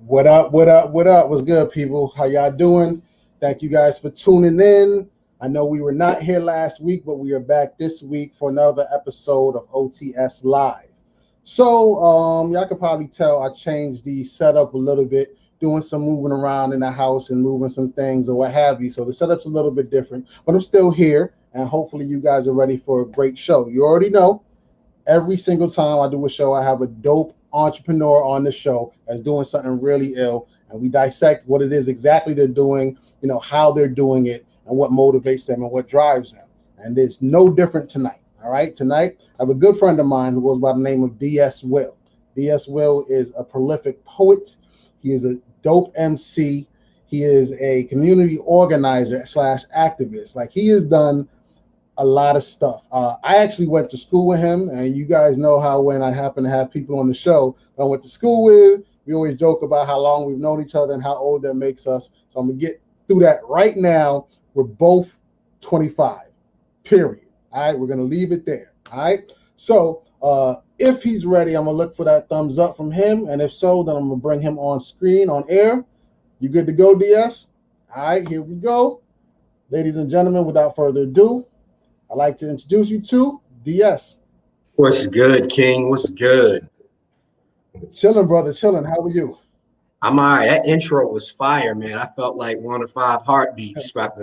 What up, what up, what up? What's good, people? How y'all doing? Thank you guys for tuning in. I know we were not here last week, but we are back this week for another episode of OTS Live. So, y'all can probably tell I changed the setup a little bit, doing some moving around in the house and moving some things or what have you. So the setup's a little bit different, but I'm still here, and hopefully you guys are ready for a great show. You already know, every single time I do a show, I have a dope entrepreneur on the show that's doing something really ill, and we dissect what it is exactly they're doing, how they're doing it, and what motivates them and what drives them. And it's no different tonight. All right, tonight I have a good friend of mine who goes by the name of DS Will. DS Will is a prolific poet. He is a dope MC. He is a community organizer / activist. Like, he has done a lot of stuff. I actually went to school with him, and you guys know how when I happen to have people on the show that I went to school with, we always joke about how long we've known each other and how old that makes us. So I'm gonna get through that right now. We're both 25, period. All right, we're gonna leave it there. All right. So if he's ready, I'm gonna look for that thumbs up from him, and if so, then I'm gonna bring him on screen, on air. You good to go, DS? All right, here we go. Ladies and gentlemen, without further ado, I'd like to introduce you to DS. What's good, King? What's good? Chilling, brother, chilling. How are you? I'm all right. That intro was fire, man. I felt like one of 5 heartbeats. Felt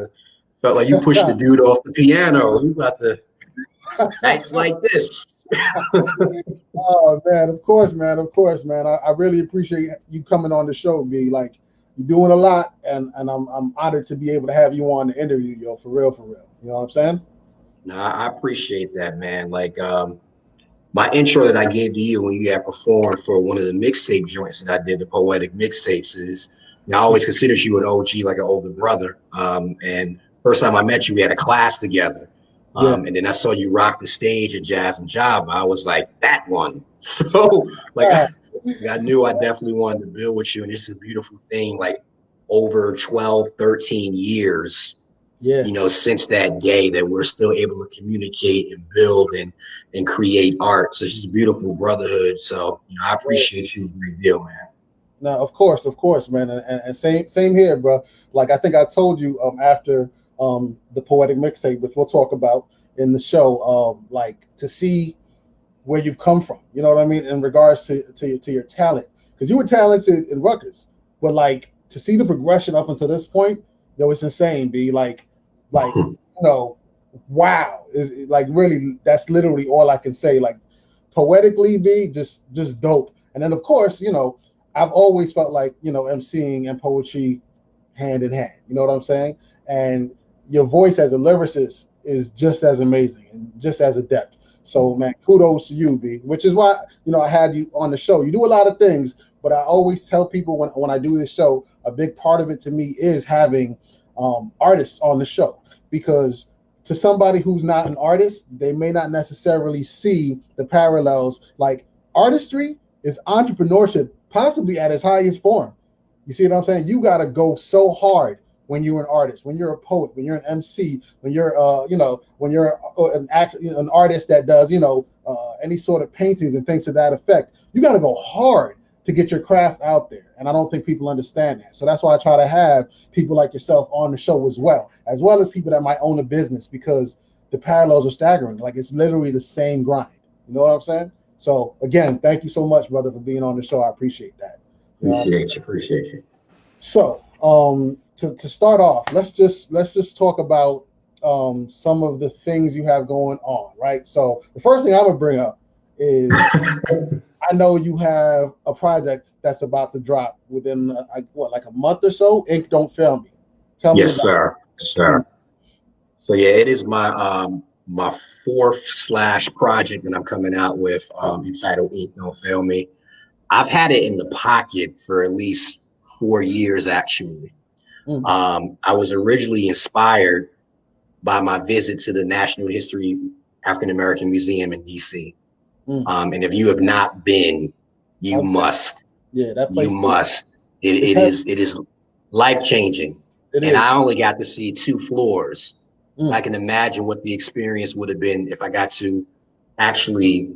like you pushed the dude off the piano. You about to act like this. Oh, man, of course, man. I really appreciate you coming on the show, B. Like, you're doing a lot, and I'm honored to be able to have you on the interview, yo, for real. You know what I'm saying? No, I appreciate that, man. Like, my intro that I gave to you when you had performed for one of the mixtape joints that I did, the poetic mixtapes, is I always considered you an OG, like an older brother. And first time I met you, we had a class together. And then I saw you rock the stage at Jazz and Java. I was like, that one. So, like, I knew I definitely wanted to build with you. And this is a beautiful thing, like, over 12, 13 years. Yeah. Since that day, that we're still able to communicate and build and create art. So it's just a beautiful brotherhood. So, I appreciate you a great deal, man. No, of course, man. And same here, bro. Like, I think I told you after the poetic mixtape, which we'll talk about in the show, like, to see where you've come from, you know what I mean, in regards to your talent. Because you were talented in Rutgers, but like, to see the progression up until this point, yo, it's insane, B. Like, wow. Is like, really, that's literally all I can say. Like, poetically, B, just dope. And then, of course, I've always felt like, emceeing and poetry hand in hand. You know what I'm saying? And your voice as a lyricist is just as amazing and just as adept. So, man, kudos to you, B. Which is why, I had you on the show. You do a lot of things, but I always tell people when I do this show, a big part of it to me is having artists on the show, because to somebody who's not an artist, they may not necessarily see the parallels. Like, artistry is entrepreneurship, possibly at its highest form. You see what I'm saying? You got to go so hard when you're an artist, when you're a poet, when you're an MC, when you're when you're an artist that does any sort of paintings and things to that effect. You got to go hard to get your craft out there. And I don't think people understand that. So that's why I try to have people like yourself on the show as well as people that might own a business, because the parallels are staggering. Like, it's literally the same grind. You know what I'm saying? So again, thank you so much, brother, for being on the show. I appreciate that. Appreciate you. So to start off, let's just talk about some of the things you have going on, right? So the first thing I'm gonna bring up is I know you have a project that's about to drop within like a month or so. Ink Don't Fail Me. Tell me. Yes, sir. So yeah, it is my my 4th / project that I'm coming out with, entitled Ink Don't Fail Me. I've had it in the pocket for at least 4 years, actually. I was originally inspired by my visit to the National History African American Museum in DC. And if you have not been, you must. Yeah, that place. You must. It is life-changing. And I only got to see 2 floors. I can imagine what the experience would have been if I got to actually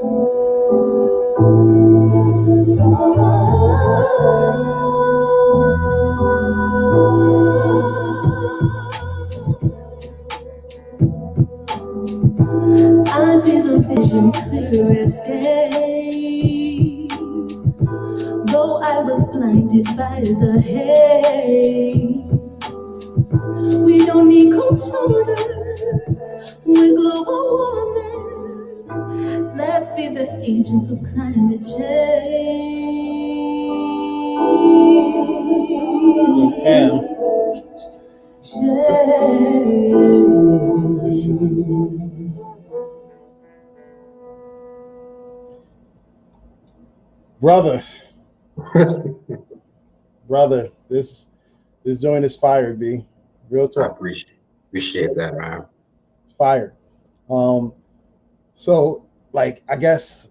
I see the vision clear as day, though I was blinded by the haze. We don't need cold shoulders with global warming. Let's be the agents of climate change. Brother, this joint is fire, B. Real I talk. appreciate that, man. Fire. So, like, I guess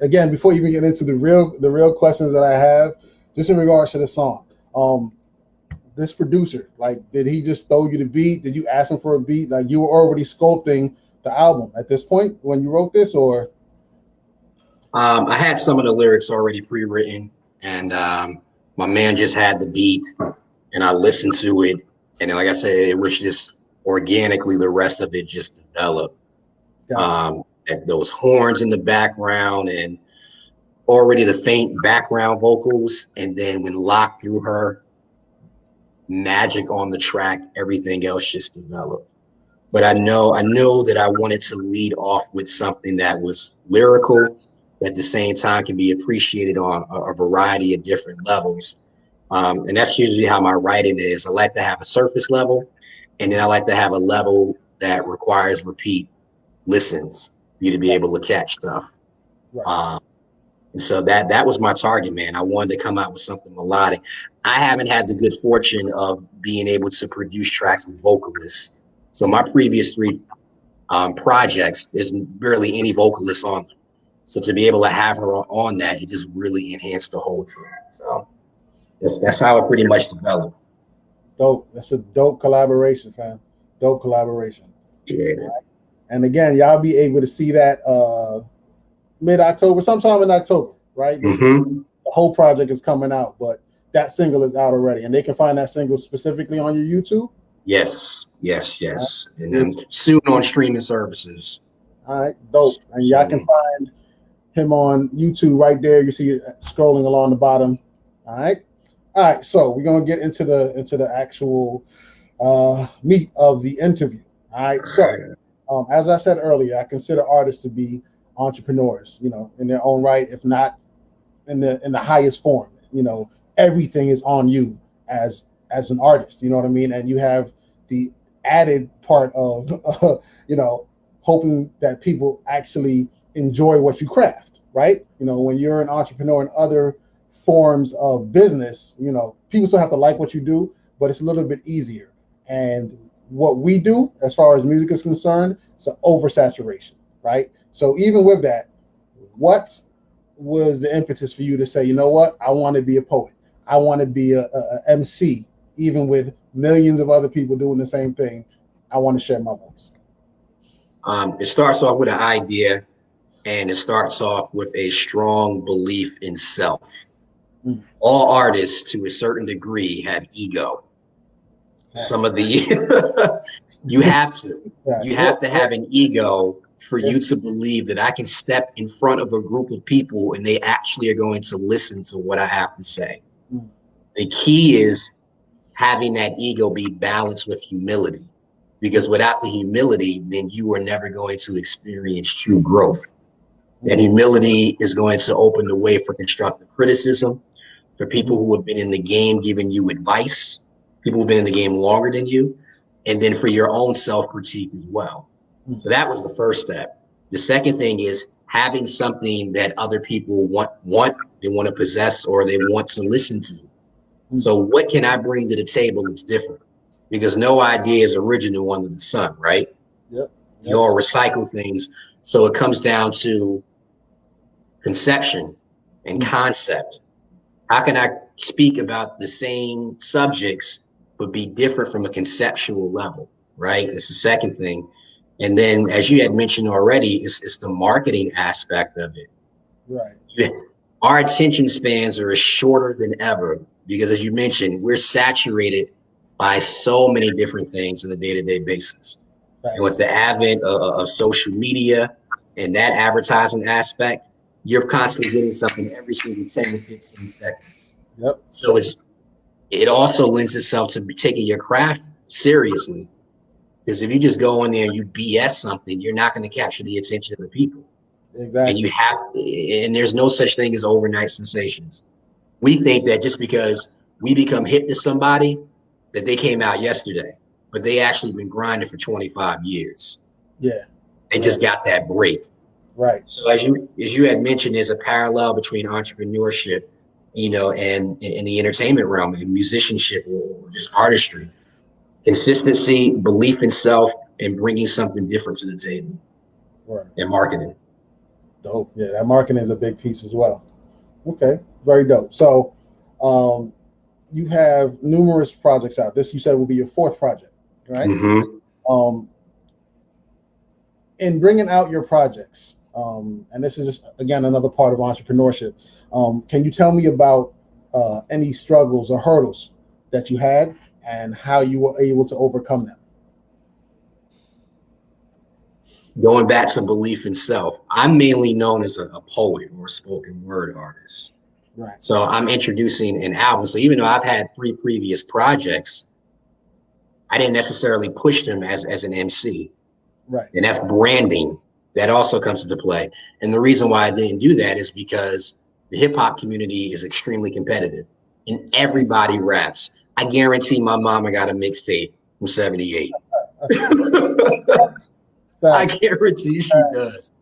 again, before you even get into the real questions that I have, just in regards to the song, this producer, like, did he just throw you the beat? Did you ask him for a beat? Like, you were already sculpting the album at this point when you wrote this, or? I had some of the lyrics already pre-written, and my man just had the beat, and I listened to it, and like I said, it was just organically, the rest of it just developed. Gotcha. Those horns in the background, and already the faint background vocals, and then when Locke threw her magic on the track, everything else just developed. But I know that I wanted to lead off with something that was lyrical, at the same time can be appreciated on a variety of different levels. And that's usually how my writing is. I like to have a surface level, and then I like to have a level that requires repeat listens for you to be able to catch stuff. Right. And so that was my target, man. I wanted to come out with something melodic. I haven't had the good fortune of being able to produce tracks with vocalists. So my previous 3 projects, there's barely any vocalists on them. So to be able to have her on that, it just really enhanced the whole track. So that's how it pretty much developed. Dope. That's a dope collaboration, fam. Dope collaboration. Yeah. And again, y'all be able to see that mid-October, sometime in October, right? Mm-hmm. The whole project is coming out, but that single is out already, and they can find that single specifically on your YouTube. Yes. Right. And then soon on streaming services. All right, dope. And y'all can find him on YouTube right there. You see it scrolling along the bottom. All right. So we're gonna get into the actual meat of the interview. All right. So as I said earlier, I consider artists to be entrepreneurs, in their own right, if not in the highest form. Everything is on you as an artist. You know what I mean? And you have the added part of hoping that people actually enjoy what you craft, right? When you're an entrepreneur in other forms of business, people still have to like what you do, but it's a little bit easier. And what we do, as far as music is concerned, it's an oversaturation, right? So even with that, what was the impetus for you to say, you know what, I want to be a poet, I want to be a MC, even with millions of other people doing the same thing, I want to share my voice? It starts off with an idea, and it starts off with a strong belief in self. All artists, to a certain degree, have ego. Some of the you have to have an ego for you to believe that I can step in front of a group of people and they actually are going to listen to what I have to say. The key is having that ego be balanced with humility, because without the humility, then you are never going to experience true growth. And humility is going to open the way for constructive criticism, for people who have been in the game giving you advice, people who've been in the game longer than you, and then for your own self-critique as well. So that was the first step. The second thing is having something that other people they want to possess, or they want to listen to. So what can I bring to the table that's different? Because no idea is original under the sun, right? Yep. You all recycle things. So it comes down to conception and concept. How can I speak about the same subjects but be different from a conceptual level, right? It's the second thing. And then, as you had mentioned already, it's the marketing aspect of it. Right. our attention spans are shorter than ever because, as you mentioned, we're saturated by so many different things on a day-to-day basis. And with the advent of social media and that advertising aspect, you're constantly getting something every single 10 to 15 seconds. Yep. So it also lends itself to taking your craft seriously. Because if you just go in there and you BS something, you're not going to capture the attention of the people. Exactly. And there's no such thing as overnight sensations. We think that just because we become hip to somebody, that they came out yesterday, but they actually been grinding for 25 years. Yeah. They just got that break. Right. So as you had mentioned, there's a parallel between entrepreneurship, and the entertainment realm and musicianship or just artistry. Consistency, belief in self, and bringing something different to the table. Right. And marketing. Dope. Yeah, that marketing is a big piece as well. Okay, very dope. So you have numerous projects out. This, you said, will be your fourth project, right? Mm-hmm. In bringing out your projects, and this is just, again, another part of entrepreneurship, can you tell me about any struggles or hurdles that you had and how you were able to overcome them? Going back to belief in self, I'm mainly known as a poet or a spoken word artist. Right. So I'm introducing an album. So even though I've had 3 previous projects, I didn't necessarily push them as an MC. Right. And that's branding. That also comes into play. And the reason why I didn't do that is because the hip hop community is extremely competitive and everybody raps. I guarantee my mama got a mixtape from 78. I guarantee she does.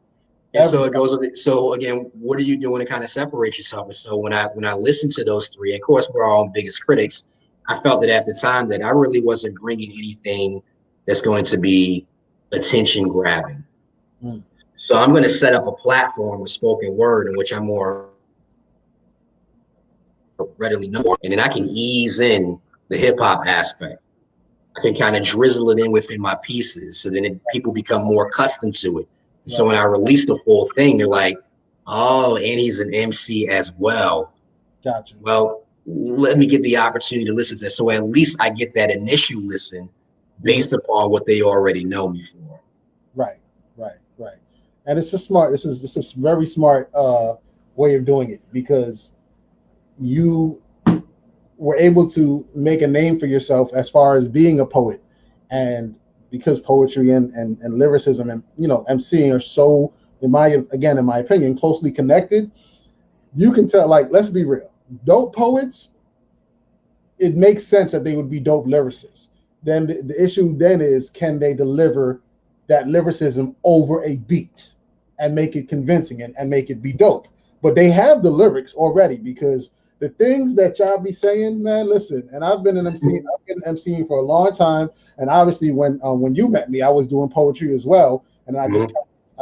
And so it goes with it. So again, what are you doing to kind of separate yourself? And so when I listened to those 3, of course, we're our own biggest critics. I felt that at the time that I really wasn't bringing anything that's going to be attention grabbing. So I'm going to set up a platform with spoken word in which I'm more readily known, and then I can ease in the hip hop aspect. I can kind of drizzle it in within my pieces, so then people become more accustomed to it. So when I release the full thing, they're like, "Oh, and he's an MC as well." Gotcha. Well, let me get the opportunity to listen to it. So at least I get that initial listen based upon what they already know me for. Right. And it's just smart. This is very smart way of doing it, because you were able to make a name for yourself as far as being a poet, and because poetry and lyricism and emceeing are so, in my opinion, closely connected. You can tell, like, let's be real, dope poets, it makes sense that they would be dope lyricists. Then the issue then is, can they deliver that lyricism over a beat and make it convincing and make it be dope? But they have the lyrics already, because the things that y'all be saying, man, listen, and I've been emceeing for a long time, and obviously when you met me, I was doing poetry as well, and I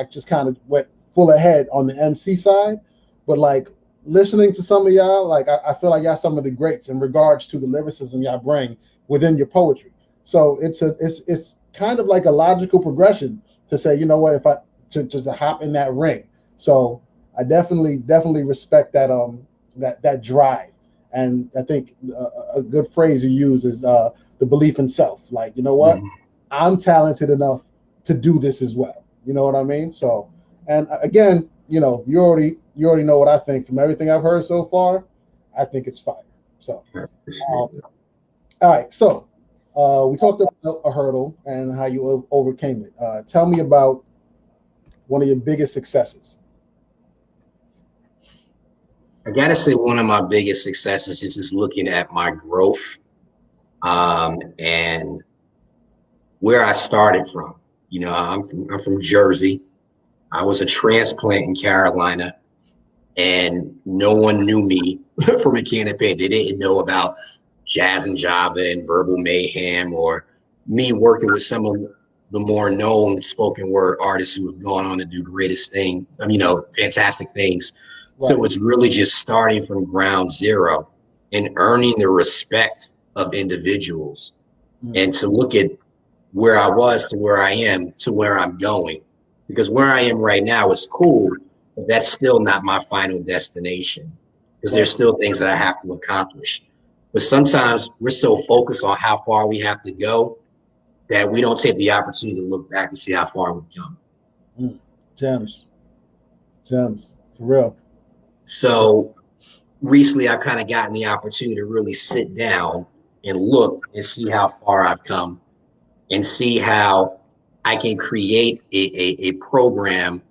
just kind of went full ahead on the MC side. But like, listening to some of y'all, like, I feel like y'all some of the greats in regards to the lyricism y'all bring within your poetry. So it's kind of like a logical progression to say, you know what, if I to hop in that ring. So I definitely respect that that drive. And I think a good phrase you use is the belief in self. Like, you know what, I'm talented enough to do this as well. You know what I mean? So, and again, you already know what I think. From everything I've heard so far, I think it's fire. So, all right. So we talked about a hurdle and how you overcame it. Tell me about one of your biggest successes. I gotta say, one of my biggest successes is just looking at my growth and where I started from. I'm from Jersey. I was a transplant in Carolina, and no one knew me from a can of paint. They didn't know about Jazz and Java and Verbal Mayhem, or me working with some of the more known spoken word artists who have gone on to do fantastic things. Right. So it's really just starting from ground zero and earning the respect of individuals, and to look at where I was to where I am to where I'm going. Because where I am right now is cool, but that's still not my final destination, because there's still things that I have to accomplish. But sometimes we're so focused on how far we have to go that we don't take the opportunity to look back and see how far we've come. Gems, for real. So recently I've kind of gotten the opportunity to really sit down and look and see how far I've come and see how I can create a program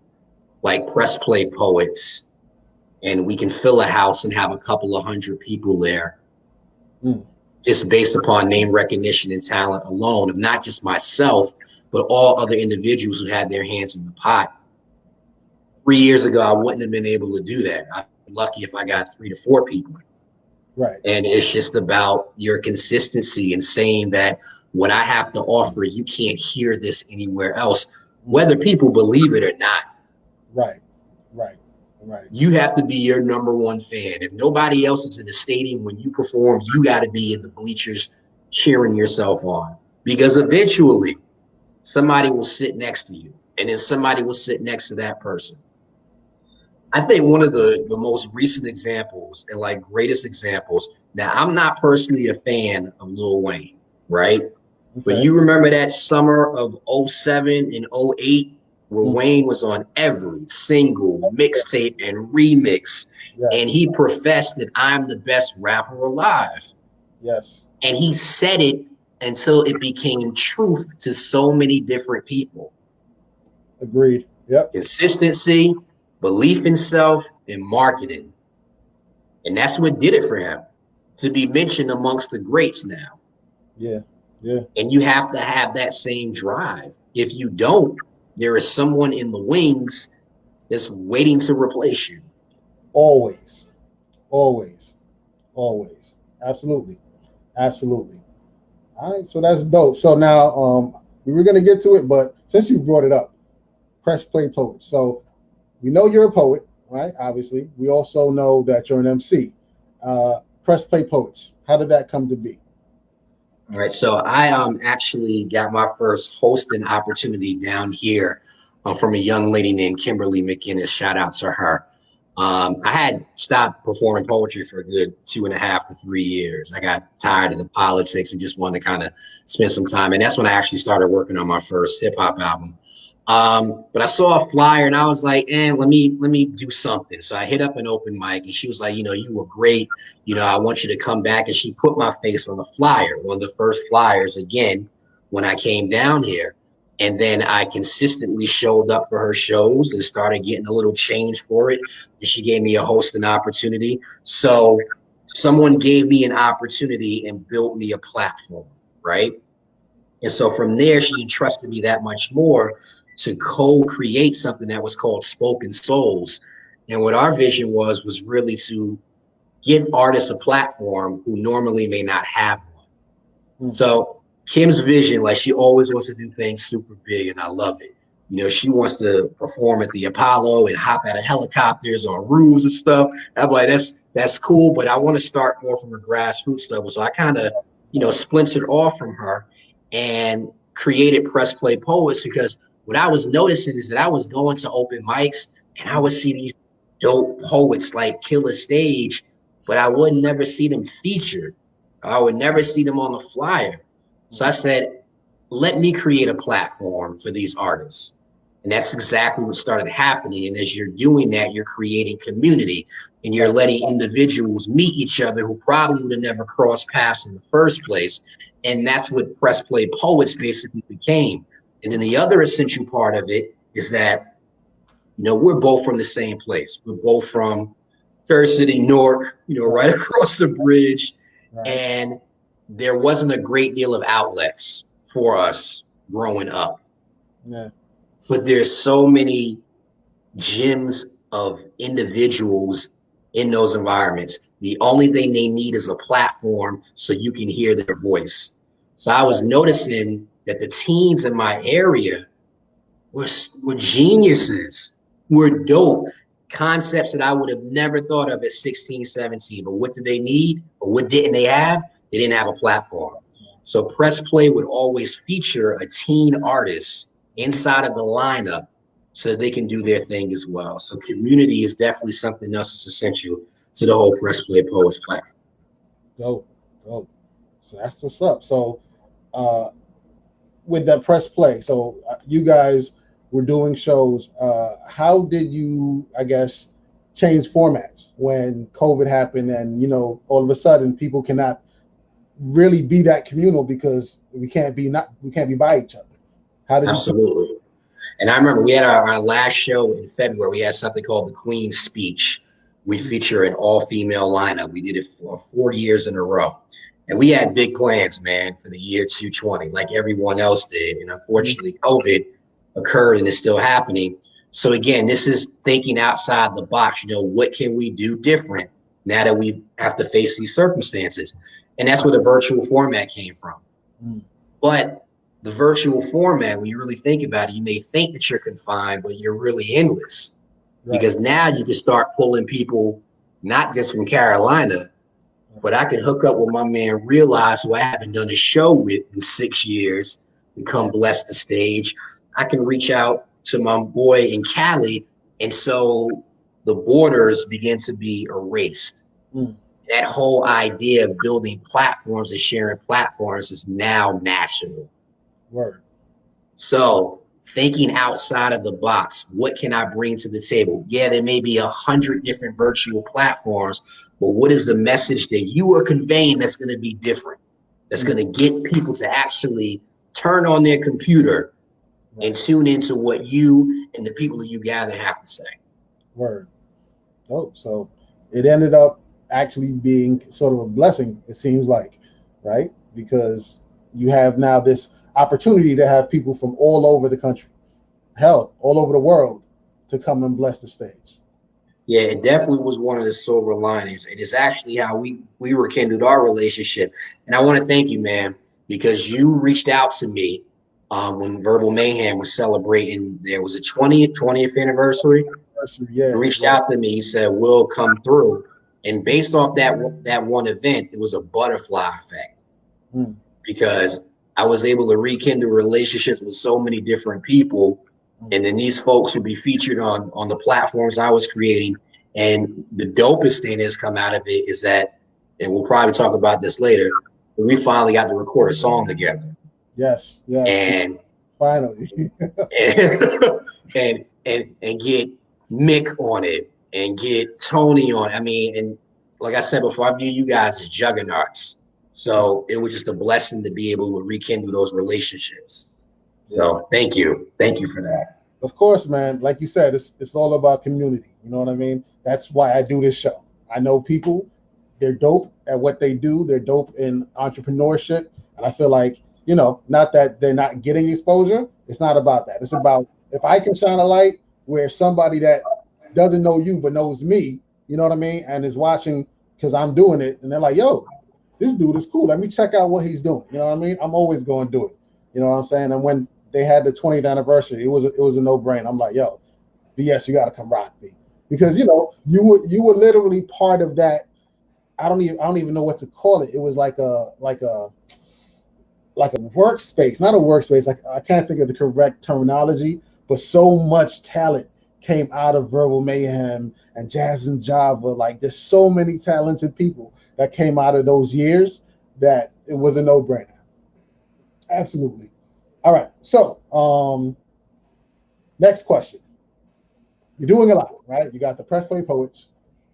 like Press Play Poets, and we can fill a house and have a couple of hundred people there, just based upon name recognition and talent alone, of not just myself, but all other individuals who had their hands in the pot. 3 years ago, I wouldn't have been able to do that. I'd be lucky if I got 3 to 4 people. Right. And it's just about your consistency and saying that what I have to offer, you can't hear this anywhere else, whether people believe it or not. Right. You have to be your #1 fan. If nobody else is in the stadium when you perform, you got to be in the bleachers cheering yourself on, because eventually somebody will sit next to you, and then somebody will sit next to that person. I think one of the most recent examples and like greatest examples. Now, I'm not personally a fan of Lil Wayne, right? Okay. But you remember that summer of 07 and 08 where Wayne was on every single mixtape and remix, and he professed that I'm the best rapper alive. Yes. And he said it until it became truth to so many different people. Agreed. Yep. Consistency, belief in self, and marketing. And that's what did it for him, to be mentioned amongst the greats now. Yeah. And you have to have that same drive. If you don't, there is someone in the wings that's waiting to replace you. Always. Absolutely. All right, so that's dope. So now we were going to get to it, but since you brought it up, Press Play Poets. So we know you're a poet, right? Obviously. We also know that you're an MC. Press Play Poets, how did that come to be? All right, so I actually got my first hosting opportunity down here from a young lady named Kimberly McInnes. Shout out to her. I had stopped performing poetry for a good 2.5 to 3 years. I got tired of the politics and just wanted to kind of spend some time. And that's when I actually started working on my first hip hop album. But I saw a flyer and I was like, let me do something. So I hit up an open mic and she was like, you were great. I want you to come back. And she put my face on the flyer, one of the first flyers again, when I came down here. And then I consistently showed up for her shows and started getting a little change for it. And she gave me a hosting opportunity. So someone gave me an opportunity and built me a platform, right? And so from there, she entrusted me that much more to co-create something that was called Spoken Souls. And what our vision was really to give artists a platform who normally may not have one. So Kim's vision, like, she always wants to do things super big, and I love it. She wants to perform at the Apollo and hop out of helicopters on roofs and stuff. I'm like, that's cool, but I want to start more from a grassroots level. So I kind of, splintered off from her and created Press Play Poets, because what I was noticing is that I was going to open mics and I would see these dope poets like kill a stage, but I would never see them featured. I would never see them on the flyer. So I said, let me create a platform for these artists. And that's exactly what started happening. And as you're doing that, you're creating community and you're letting individuals meet each other who probably would have never crossed paths in the first place. And that's what Press Play Poets basically became. And then the other essential part of it is that, we're both from the same place. We're both from Third City, Newark, right across the bridge. Right. And there wasn't a great deal of outlets for us growing up. Yeah. But there's so many gems of individuals in those environments. The only thing they need is a platform so you can hear their voice. So I was noticing that the teens in my area were geniuses, were dope. Concepts that I would have never thought of at 16, 17. But what did they need? Or what didn't they have? They didn't have a platform. So Press Play would always feature a teen artist inside of the lineup so that they can do their thing as well. So community is definitely something else that's essential to the whole Press Play Poets platform. Dope, dope. So that's what's up. So with that Press Play, so you guys were doing shows. How did you, I guess, change formats when COVID happened and, you know, all of a sudden people cannot really be that communal because we can't be by each other? How did Absolutely. And I remember we had our last show in February. We had something called the Queen's Speech. We feature an all-female lineup. We did it for 4 years in a row. And we had big plans, man, for the year 2020, like everyone else did. And unfortunately, COVID occurred and is still happening. So again, this is thinking outside the box. You know, what can we do different now that we have to face these circumstances? And that's where the virtual format came from. But the virtual format, when you really think about it, you may think that you're confined, but you're really endless. Right. Because now you can start pulling people, not just from Carolina, but I can hook up with my man RealEyez, who I haven't done a show with in 6 years, and come bless the stage. I can reach out to my boy in Cali. And so the borders begin to be erased. That whole idea of building platforms and sharing platforms is now national. Word. So thinking outside of the box, what can I bring to the table? Yeah, there may be 100 different virtual platforms, but what is the message that you are conveying that's going to be different? That's going to get people to actually turn on their computer and tune into what you and the people that you gather have to say. Word. Oh, so it ended up actually being sort of a blessing, it seems like, right? Because you have now this opportunity to have people from all over the country, hell, all over the world, to come and bless the stage. Yeah, it definitely was one of the silver linings. It is actually how we rekindled our relationship. And I want to thank you, man, because you reached out to me when Verbal Mayhem was celebrating. There was a 20th anniversary. Yeah, he reached out to me. He said, "We'll come through." And based off that one event, it was a butterfly effect because I was able to rekindle relationships with so many different people. And then these folks would be featured on the platforms I was creating. And the dopest thing that's come out of it is that, and we'll probably talk about this later, we finally got to record a song together. Yes. And finally. and get Mick on it and get Tony on. I mean, and like I said before, I view you guys as juggernauts. So it was just a blessing to be able to rekindle those relationships. So thank you for that. Of course, man. Like you said, it's all about community. You know what I mean? That's why I do this show. I know people, they're dope at what they do. They're dope in entrepreneurship. And I feel like, you know, not that they're not getting exposure. It's not about that. It's about if I can shine a light where somebody that doesn't know you but knows me, you know what I mean, and is watching because I'm doing it, and they're like, yo, this dude is cool. Let me check out what he's doing. You know what I mean? I'm always going to do it. You know what I'm saying? And when they had the 20th anniversary, it was a no-brainer. I'm like, yo, BS, you got to come rock me, because you know you were literally part of that. I don't even know what to call it. It was like a workspace, not a workspace. I can't think of the correct terminology, but so much talent came out of Verbal Mayhem and Jazz and Java. Like there's so many talented people that came out of those years that it was a no-brainer. Absolutely. All right. So next question. You're doing a lot, right? You got the Press Play Poets.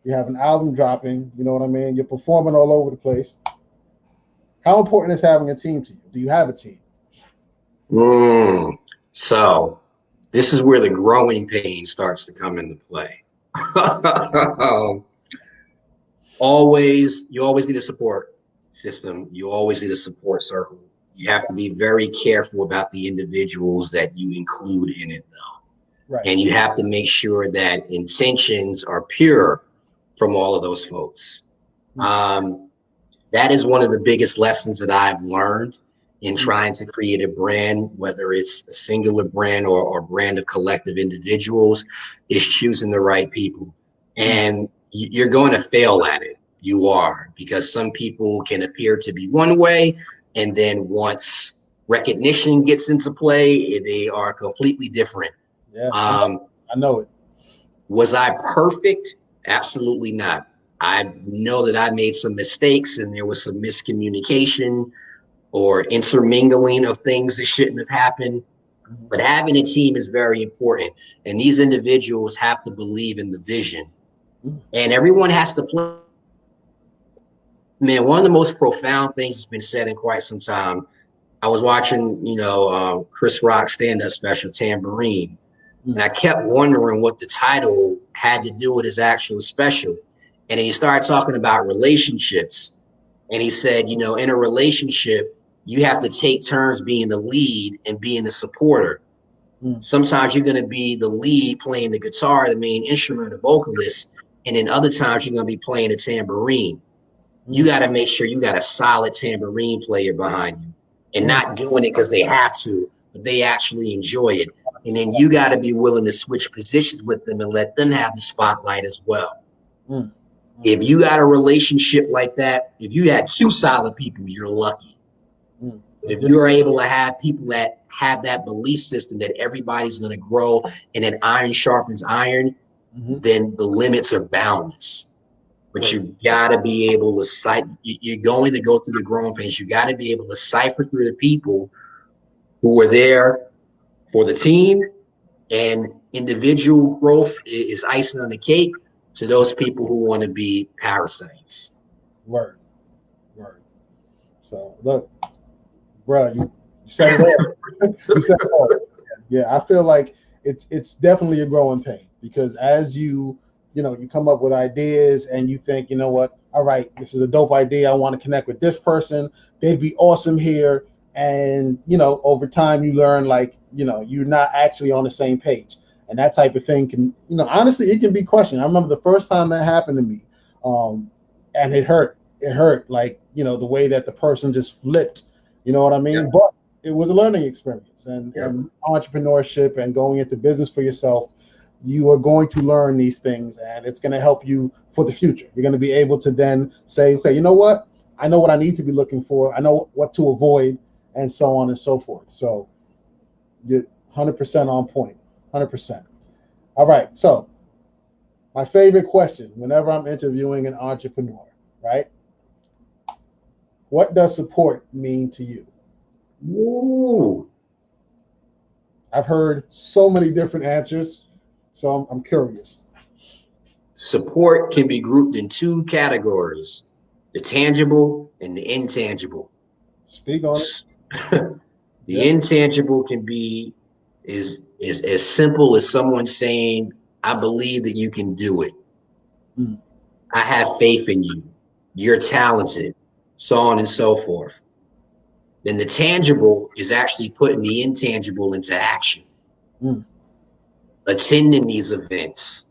You have an album dropping. You know what I mean? You're performing all over the place. How important is having a team to you? Do you have a team? So this is where the growing pain starts to come into play. You always need a support system. You always need a support circle. You have to be very careful about the individuals that you include in it, though. Right. And you have to make sure that intentions are pure from all of those folks. That is one of the biggest lessons that I've learned in trying to create a brand, whether it's a singular brand or a brand of collective individuals, is choosing the right people. And you're going to fail at it. You are, because some people can appear to be one way, and then once recognition gets into play, they are completely different. Yeah, I know it. Was I perfect? Absolutely not. I know that I made some mistakes and there was some miscommunication or intermingling of things that shouldn't have happened. Mm-hmm. But having a team is very important. And these individuals have to believe in the vision. Mm-hmm. And everyone has to play. Man, one of the most profound things that's been said in quite some time. I was watching, Chris Rock's stand-up special, Tambourine. And I kept wondering what the title had to do with his actual special. And then he started talking about relationships. And he said, in a relationship, you have to take turns being the lead and being the supporter. Sometimes you're going to be the lead playing the guitar, the main instrument, the vocalist. And then other times you're going to be playing the tambourine. You got to make sure you got a solid tambourine player behind you and not doing it because they have to, but they actually enjoy it. And then you got to be willing to switch positions with them and let them have the spotlight as well. If you got a relationship like that, if you had two solid people, you're lucky. But if you're able to have people that have that belief system that everybody's going to grow and that iron sharpens iron, then the limits are boundless. But you got to be able to you're going to go through the growing pains. You got to be able to cipher through the people who are there for the team, and individual growth is icing on the cake to those people who want to be parasites. Word. So look, bro, you said it all. You said it all. Yeah, I feel like it's definitely a growing pain because as you come up with ideas and you think, you know what, all right, this is a dope idea. I want to connect with this person. They'd be awesome here. And, over time you learn you're not actually on the same page. And that type of thing can, honestly, it can be crushing. I remember the first time that happened to me and it hurt. It hurt the way that the person just flipped, you know what I mean? Yeah. But it was a learning experience and entrepreneurship and going into business for yourself. You are going to learn these things and it's going to help you for the future. You're going to be able to then say, okay, you know what? I know what I need to be looking for. I know what to avoid and so on and so forth. So you're 100% on point, 100%. All right. So my favorite question whenever I'm interviewing an entrepreneur, right? What does support mean to you? Ooh. I've heard so many different answers. So I'm curious. Support can be grouped in two categories, the tangible and the intangible. Speak on it. The intangible can be is as simple as someone saying, I believe that you can do it. I have faith in you. You're talented, so on and so forth. Then the tangible is actually putting the intangible into action. Attending these events,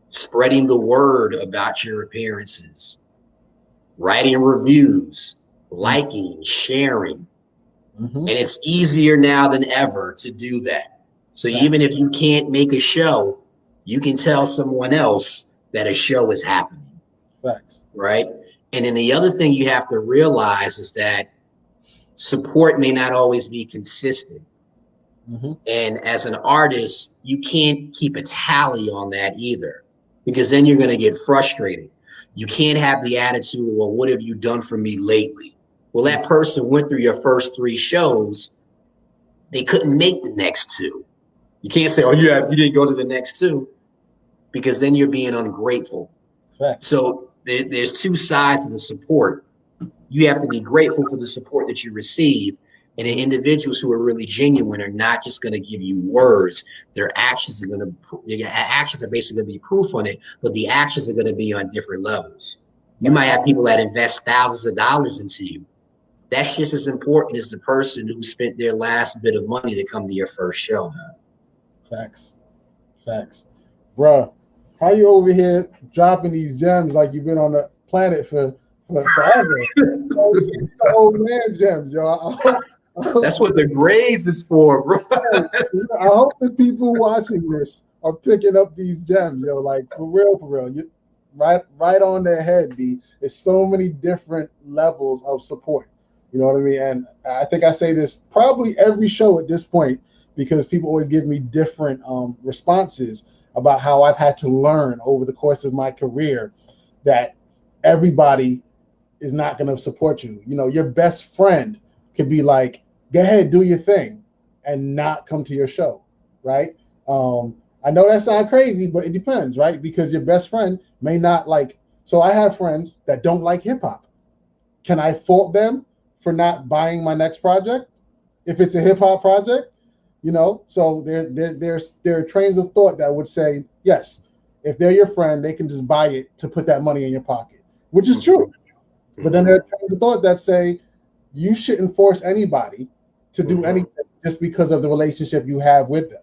spreading the word about your appearances, writing reviews, liking, sharing. And it's easier now than ever to do that. So even if you can't make a show, you can tell someone else that a show is happening. Facts. Right? And then the other thing you have to realize is that support may not always be consistent. And as an artist, you can't keep a tally on that either, because then you're going to get frustrated. You can't have the attitude, well, what have you done for me lately? Well, that person went through your first 3 shows. They couldn't make the next 2. You can't say, oh, you didn't go to the next 2, because then you're being ungrateful. Facts. So there's 2 sides of the support. You have to be grateful for the support that you receive. And the individuals who are really genuine are not just going to give you words. Their actions are basically going to be proof on it, but the actions are going to be on different levels. You might have people that invest thousands of dollars into you. That's just as important as the person who spent their last bit of money to come to your first show. Facts. Bruh, how you over here dropping these gems like you've been on the planet for forever? Old man gems, yo. That's what the grades is for, bro. I hope the people watching this are picking up these gems, yo. Like for real. You right on their head, B. There's so many different levels of support. You know what I mean? And I think I say this probably every show at this point, because people always give me different responses about how I've had to learn over the course of my career that everybody is not going to support you. You know, your best friend could be like, go ahead, do your thing, and not come to your show, right? I know that sounds crazy, but it depends, right? Because your best friend may not like, so I have friends that don't like hip hop. Can I fault them for not buying my next project if it's a hip hop project? You know, so there are trains of thought that would say, yes, if they're your friend, they can just buy it to put that money in your pocket, which is true. But then there are trains of thought that say you shouldn't force anybody to do anything just because of the relationship you have with them.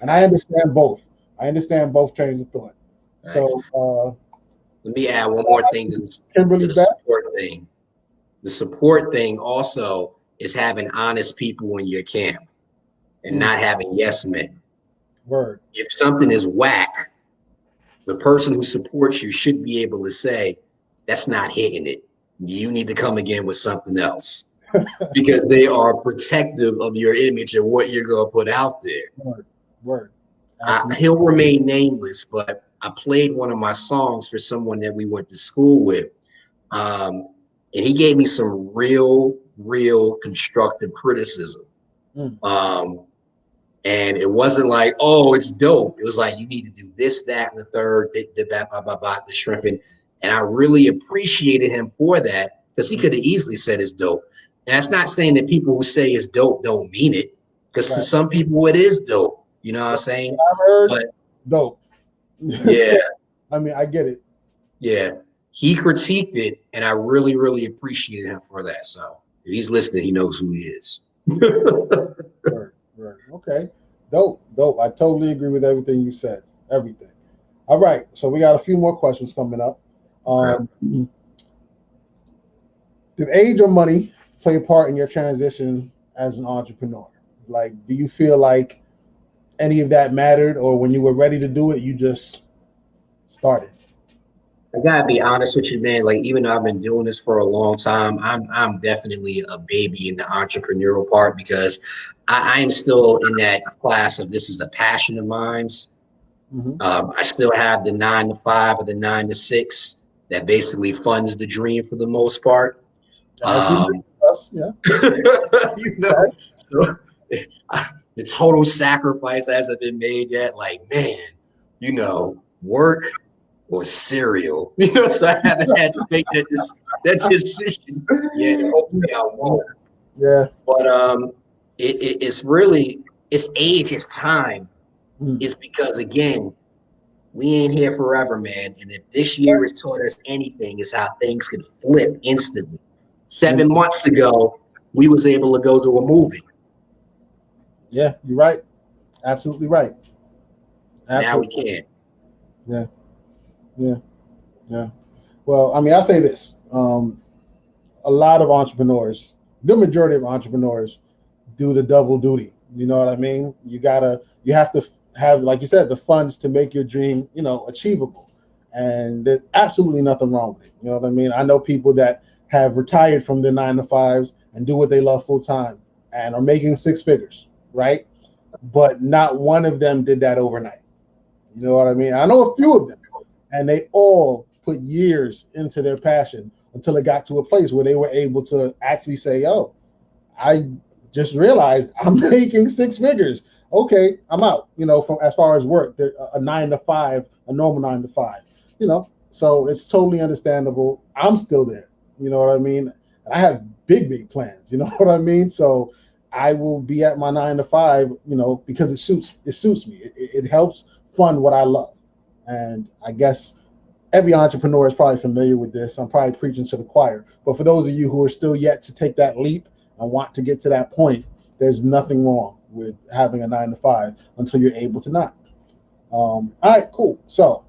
And I understand both. I understand both trains of thought. So let me add one more thing to the support thing. The support thing also is having honest people in your camp and not having yes men. Word. If something is whack, the person who supports you should be able to say, that's not hitting it. You need to come again with something else. Because they are protective of your image and what you're going to put out there. Word. He'll remain nameless, but I played one of my songs for someone that we went to school with. And he gave me some real constructive criticism. And it wasn't like, oh, it's dope. It was like, you need to do this, that, and the third, the strengthen. And I really appreciated him for that, because he could have easily said it's dope. And that's not saying that people who say it's dope don't mean it, because to some people it is dope. You know what I'm saying? I heard dope. Yeah. I mean, I get it. Yeah. He critiqued it, and I really appreciated him for that. So if he's listening, he knows who he is. Right. Okay. Dope. I totally agree with everything you said. Everything. All right. So we got a few more questions coming up. Did age or money play a part in your transition as an entrepreneur? Like, do you feel like any of that mattered, or when you were ready to do it, you just started? I gotta be honest with you, man. Like, even though I've been doing this for a long time, I'm definitely a baby in the entrepreneurial part, because I am still in that class of, this is a passion of mine. I still have the 9 to 5 or the 9 to 6 that basically funds the dream for the most part. You know, so the total sacrifice hasn't been made yet. Like, man, you know, work or cereal, you know, so I haven't had to make that decision yet. Hopefully I won't. Yeah. But it's really, it's age, it's time. It's because, again, we ain't here forever, man. And if this year has taught us anything, it's how things could flip instantly. 7 months ago, we was able to go to a movie. Yeah, you're right. Absolutely right. Now we can't. Yeah. Well, I mean, I'll say this. A lot of entrepreneurs, the majority of entrepreneurs, do the double duty. You know what I mean? You have to have, like you said, the funds to make your dream, you know, achievable. And there's absolutely nothing wrong with it. You know what I mean? I know people that have retired from their 9 to 5s and do what they love full time and are making 6 figures, right? But not one of them did that overnight. You know what I mean? I know a few of them, and they all put years into their passion until it got to a place where they were able to actually say, oh, I just realized I'm making 6 figures. Okay, I'm out, you know, from as far as work, a 9 to 5, a normal 9 to 5, you know, so it's totally understandable. I'm still there, you know what I mean? And I have big plans, you know what I mean? So I will be at my 9 to 5, you know, because it suits me. It helps fund what I love. And I guess every entrepreneur is probably familiar with this. I'm probably preaching to the choir, but for those of you who are still yet to take that leap and want to get to that point, there's nothing wrong with having a 9 to 5 until you're able to not. All right, cool. So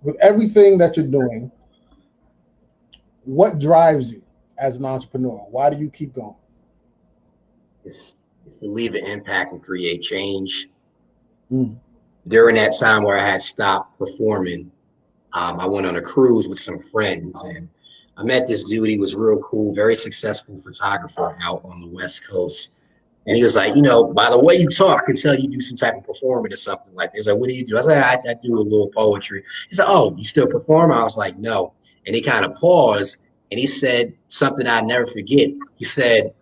with everything that you're doing, what drives you as an entrepreneur? Why do you keep going? It's to leave an impact and create change. During that time where I had stopped performing, I went on a cruise with some friends, and I met this dude. He was real cool, very successful photographer out on the West Coast. And he was like, you know, by the way you talk, I can tell you do some type of performing or something like that. He's like, what do you do? I was like, I do a little poetry. He said, oh, you still perform? I was like, no. And he kind of paused and he said something I'd never forget. He said,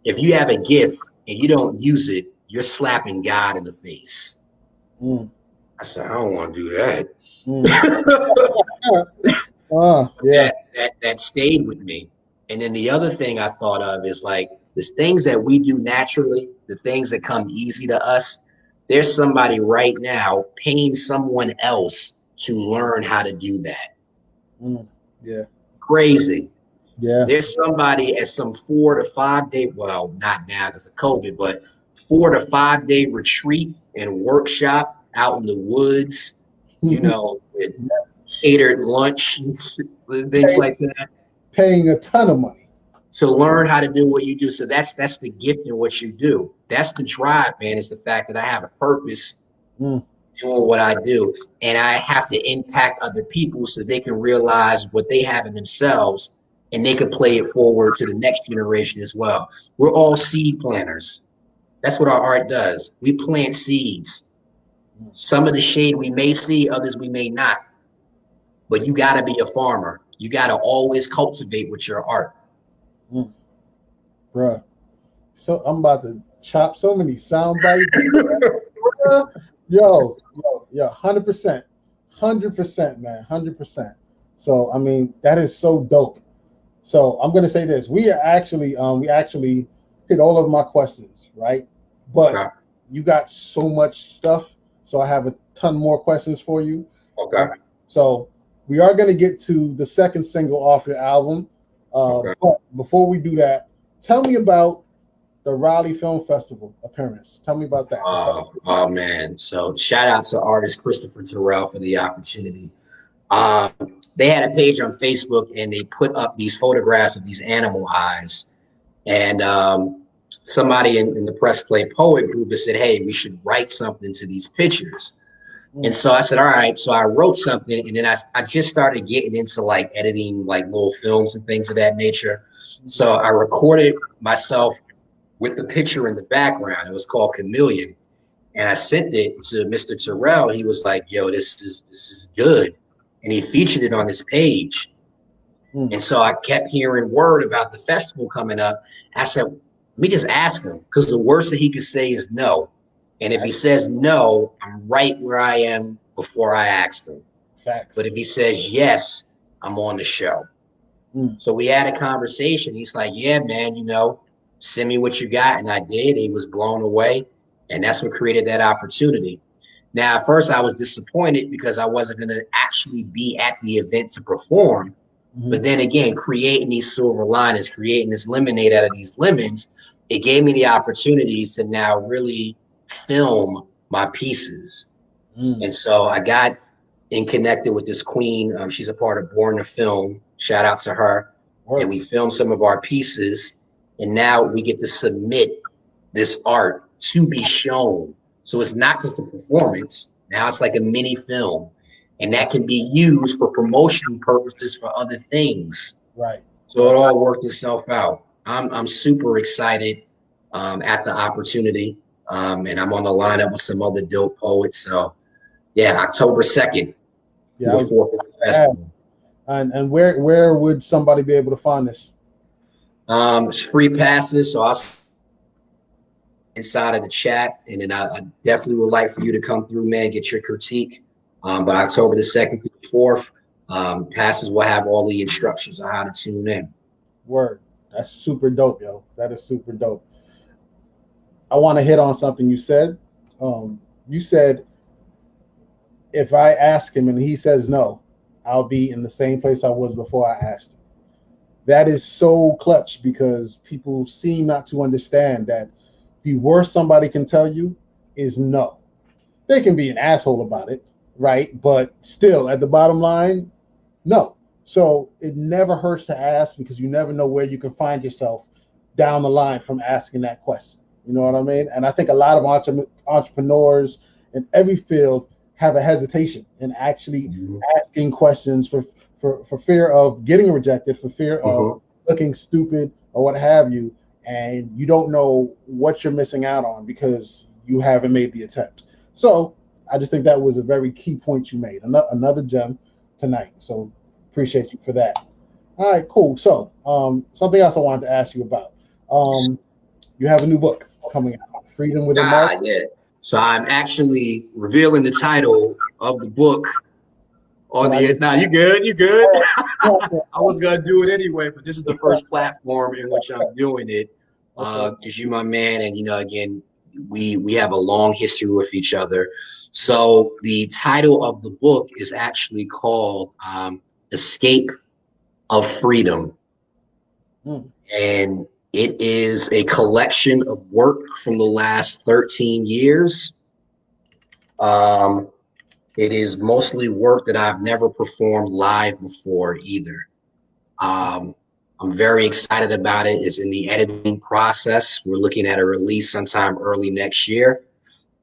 if you have a gift and you don't use it, you're slapping God in the face. I said, I don't want to do that. Yeah. That stayed with me. And then the other thing I thought of is like the things that we do naturally, the things that come easy to us. There's somebody right now paying someone else to learn how to do that. Yeah. Crazy. Yeah. There's somebody at some 4 to 5 day, well, not now because of COVID, but 4 to 5 day retreat and workshop out in the woods, you know, with catered lunch, things like that. Paying a ton of money To learn how to do what you do. So that's the gift in what you do. That's the drive, man, is the fact that I have a purpose doing what I do. And I have to impact other people so they can realize what they have in themselves and they can play it forward to the next generation as well. We're all seed planters. That's what our art does. We plant seeds. Some of the shade we may see, others we may not. But you got to be a farmer. You got to always cultivate with your art. Bruh. So I'm about to chop so many sound bites. Yo, 100%. 100%, man. 100%. So, I mean, that is so dope. So I'm going to say this. We actually hit all of my questions, right? But you got so much stuff. So I have a ton more questions for you. Okay. So we are going to get to the second single off your album. But before we do that, tell me about the Raleigh Film Festival appearance. Tell me about that. Oh man. So shout out to artist Christopher Terrell for the opportunity. They had a page on Facebook and they put up these photographs of these animal eyes. And somebody in the Press Play Poet group has said, hey, we should write something to these pictures. And so I said, all right. So I wrote something and then I just started getting into like editing like little films and things of that nature. So I recorded myself with the picture in the background. It was called Chameleon. And I sent it to Mr. Terrell. He was like, yo, this is good. And he featured it on his page. And so I kept hearing word about the festival coming up. I said, let me just ask him, because the worst that he could say is no. And if he says no, I'm right where I am before I asked him. Facts. But if he says yes, I'm on the show. So we had a conversation. He's like, yeah, man, you know, send me what you got. And I did. He was blown away. And that's what created that opportunity. Now, at first I was disappointed because I wasn't going to actually be at the event to perform. But then again, creating these silver linings, creating this lemonade out of these lemons, it gave me the opportunity to now really film my pieces. And so I got connected with this queen. She's a part of Born to Film. Shout out to her. And we filmed some of our pieces. And now we get to submit this art to be shown. So it's not just a performance. Now it's like a mini film. And that can be used for promotion purposes for other things. Right. So it all worked itself out. I'm super excited at the opportunity. And I'm on the lineup with some other dope poets. So yeah, October 2nd. Yeah. Before the festival. And where would somebody be able to find this? It's free passes, so I'll inside of the chat, and then I definitely would like for you to come through, man, get your critique. But October the 2nd through the 4th, passes will have all the instructions on how to tune in. Word. That's super dope, yo. That is super dope. I want to hit on something you said. You said, if I ask him and he says no, I'll be in the same place I was before I asked him. That is so clutch because people seem not to understand that the worst somebody can tell you is no. They can be an asshole about it, right? But still, at the bottom line, no. So it never hurts to ask because you never know where you can find yourself down the line from asking that question. You know what I mean? And I think a lot of entrepreneurs in every field have a hesitation in actually asking questions for fear of getting rejected, for fear of looking stupid or what have you. and you don't know what you're missing out on because you haven't made the attempt. So I just think that was a very key point you made. Another gem tonight. So appreciate you for that. All right, cool. So something else I wanted to ask you about. You have a new book coming out, Freedom Within Market. Yeah. So I'm actually revealing the title of the book on the. Now you good? You good? I was gonna do it anyway, but this is the first platform in which I'm doing it. Because you're my man, and again, we have a long history with each other. So the title of the book is actually called Escape of Freedom. And it is a collection of work from the last 13 years. It is mostly work that I've never performed live before either. I'm very excited about it. It's in the editing process. We're looking at a release sometime early next year.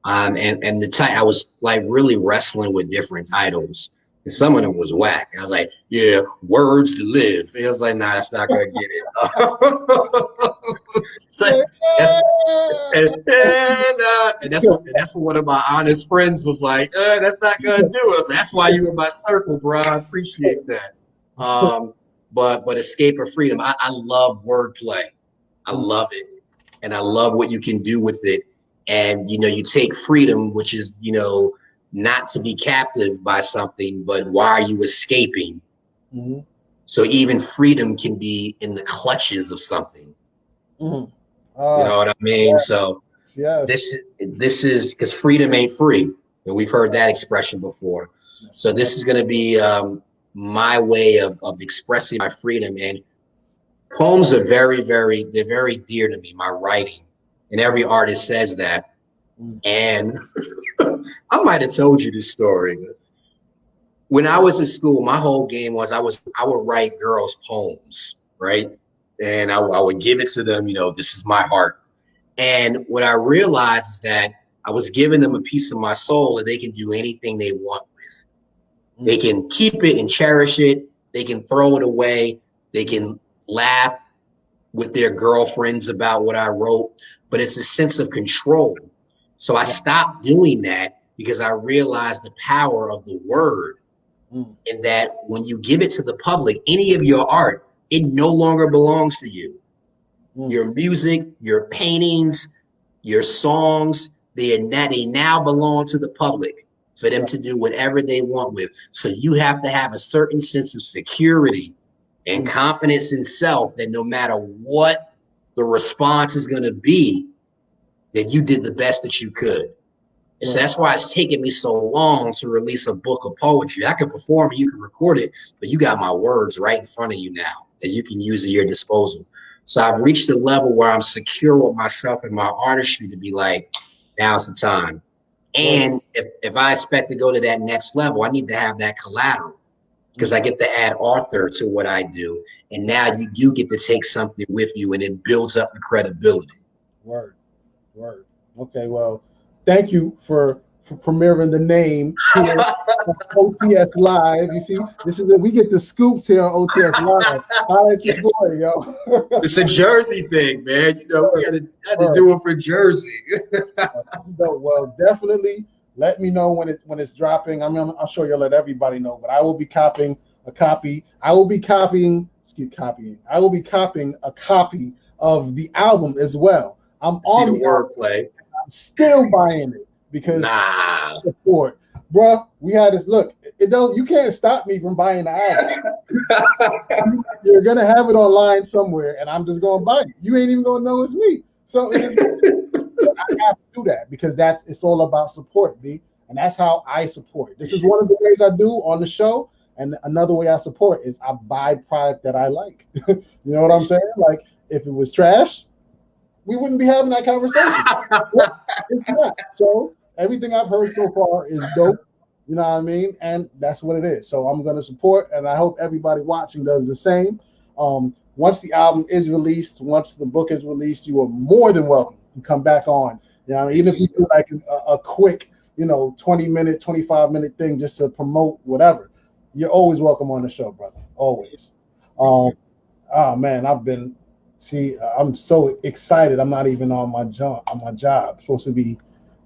And the title, I was like really wrestling with different titles. And some of them was whack. I was like, yeah, Words to Live. It was like, nah, that's not gonna get it. And that's what one of my honest friends was like, that's not gonna do it. So that's why you in my circle, bro. I appreciate that. But Escape of Freedom, I love wordplay. I love it. And I love what you can do with it. And, you take freedom, which is, not to be captive by something, but why are you escaping? Mm-hmm. So even freedom can be in the clutches of something. Mm-hmm. You know what I mean? Yeah. So this is because freedom ain't free. And we've heard that expression before. So this is going to be my way of expressing my freedom. And poems are they're very dear to me, my writing. And every artist says that. And I might have told you this story. When I was in school, my whole game was I would write girls' poems, right? And I would give it to them, this is my heart. And what I realized is that I was giving them a piece of my soul that they can do anything they want with. They can keep it and cherish it. They can throw it away. They can laugh with their girlfriends about what I wrote, but it's a sense of control. So I stopped doing that because I realized the power of the word and that when you give it to the public, any of your art, it no longer belongs to you. Your music, your paintings, your songs, they now belong to the public for them to do whatever they want with. So you have to have a certain sense of security and confidence in self that no matter what the response is going to be, that you did the best that you could. And so that's why it's taken me so long to release a book of poetry. I can perform it, you can record it, but you got my words right in front of you now that you can use at your disposal. So I've reached a level where I'm secure with myself and my artistry to be like, now's the time. And if I expect to go to that next level, I need to have that collateral because I get to add author to what I do. And now you do get to take something with you and it builds up the credibility. Word. Okay, well, thank you for premiering the name here on OTS Live. You see, we get the scoops here on OTS Live. Holla at your boy, yo. It's a Jersey thing, man. We had to do it for Jersey. Well, definitely let me know when it's dropping. I mean, I'm sure you'll let everybody know, but I will be copying a copy. I will be copying a copy of the album as well. I'm on the wordplay. I'm still buying it because support, bro. We had this. Look, you can't stop me from buying the album. You're gonna have it online somewhere, and I'm just gonna buy it. You ain't even gonna know it's me. So I have to do that because it's all about support, B. And that's how I support. This is one of the ways I do on the show. And another way I support is I buy product that I like. You know what I'm saying? Like if it was trash, we wouldn't be having that conversation. It's not. So everything I've heard so far is dope. You know what I mean? And that's what it is. So I'm going to support, and I hope everybody watching does the same. Once the album is released, once the book is released, you are more than welcome to come back on. You know, even if you do like a quick, 20-minute, 25-minute thing just to promote whatever, you're always welcome on the show, brother. Always. Oh man, I've been See, I'm so excited. I'm not even on my job. I'm supposed to be.